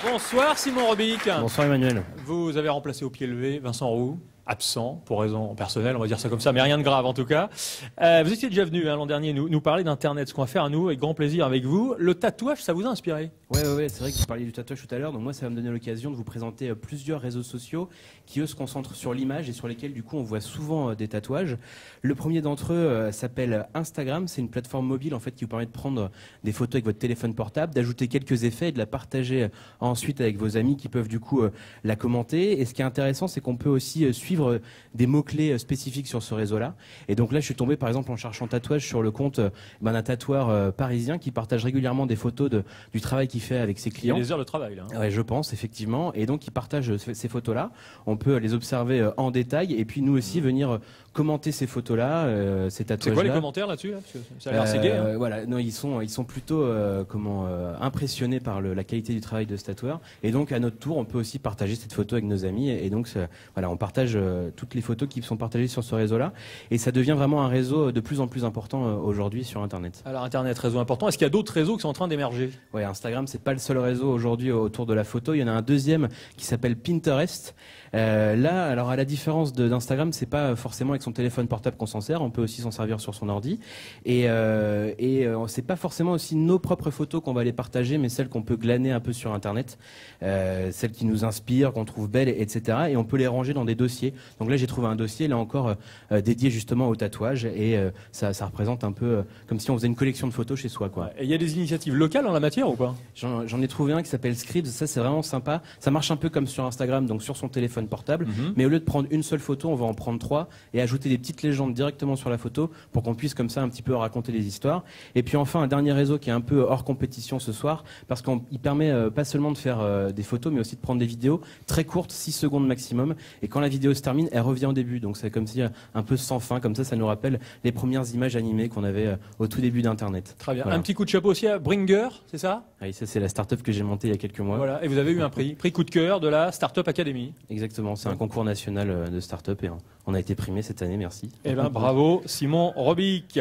Bonsoir Simon Robic. Bonsoir Emmanuel. Vous avez remplacé au pied levé Vincent Roux, absent pour raison personnelle, on va dire ça comme ça, mais rien de grave en tout cas. Vous étiez déjà venu l'an dernier nous parler d'Internet, ce qu'on va faire à nous avec grand plaisir avec vous. Le tatouage, ça vous a inspiré? Ouais, c'est vrai que vous parliez du tatouage tout à l'heure, donc moi ça va me donner l'occasion de vous présenter plusieurs réseaux sociaux qui eux se concentrent sur l'image et sur lesquels du coup on voit souvent des tatouages. Le premier d'entre eux s'appelle Instagram, c'est une plateforme mobile en fait qui vous permet de prendre des photos avec votre téléphone portable, d'ajouter quelques effets et de la partager ensuite avec vos amis qui peuvent du coup la commenter. Et ce qui est intéressant, c'est qu'on peut aussi suivre des mots-clés spécifiques sur ce réseau-là. Et donc là je suis tombé par exemple en cherchant tatouage sur le compte d'un tatoueur parisien qui partage régulièrement des photos du travail qu'il fait avec ses clients. Il y a des heures de travail là. Ouais, je pense effectivement. Et donc il partage ces photos-là. On peut les observer en détail et puis nous aussi venir commenter ces photos-là, ces tatouages-là. C'est quoi les commentaires là-dessus là parce que ça a l'air assez gai. Hein. Voilà, non, ils sont plutôt impressionnés par la qualité du travail de ce tatoueur. Et donc à notre tour, on peut aussi partager cette photo avec nos amis. Et donc voilà, on partage toutes les photos qui sont partagées sur ce réseau-là. Et ça devient vraiment un réseau de plus en plus important aujourd'hui sur Internet. Alors Internet, réseau important. Est-ce qu'il y a d'autres réseaux qui sont en train d'émerger? Ouais, Instagram, c'est pas le seul réseau aujourd'hui autour de la photo. Il y en a un deuxième qui s'appelle Pinterest. Là, alors à la différence d'Instagram, c'est pas forcément avec son téléphone portable qu'on s'en sert. On peut aussi s'en servir sur son ordi. Et c'est pas forcément aussi nos propres photos qu'on va les partager, mais celles qu'on peut glaner un peu sur Internet, celles qui nous inspirent, qu'on trouve belles, etc. Et on peut les ranger dans des dossiers. Donc là, j'ai trouvé un dossier là encore dédié justement au tatouage et ça représente un peu comme si on faisait une collection de photos chez soi, quoi. Et il y a des initiatives locales en la matière ou pas? J'en ai trouvé un qui s'appelle Scribs, ça c'est vraiment sympa. Ça marche un peu comme sur Instagram, donc sur son téléphone portable, mais au lieu de prendre une seule photo, on va en prendre 3 et ajouter des petites légendes directement sur la photo pour qu'on puisse comme ça un petit peu raconter les histoires. Et puis enfin un dernier réseau qui est un peu hors compétition ce soir, parce qu'il permet pas seulement de faire des photos, mais aussi de prendre des vidéos très courtes, 6 secondes maximum, et quand la vidéo se termine, elle revient au début, donc c'est comme si un peu sans fin, comme ça nous rappelle les premières images animées qu'on avait au tout début d'Internet. Très bien. Voilà. Un petit coup de chapeau aussi à Bringer, c'est ça? Oui, ça c'est la start-up que j'ai montée il y a quelques mois. Voilà, et vous avez eu un prix coup de cœur de la Startup Academy. Exactement, c'est un concours national de start-up et on a été primé cette année, merci. Eh ben bravo Simon Robic.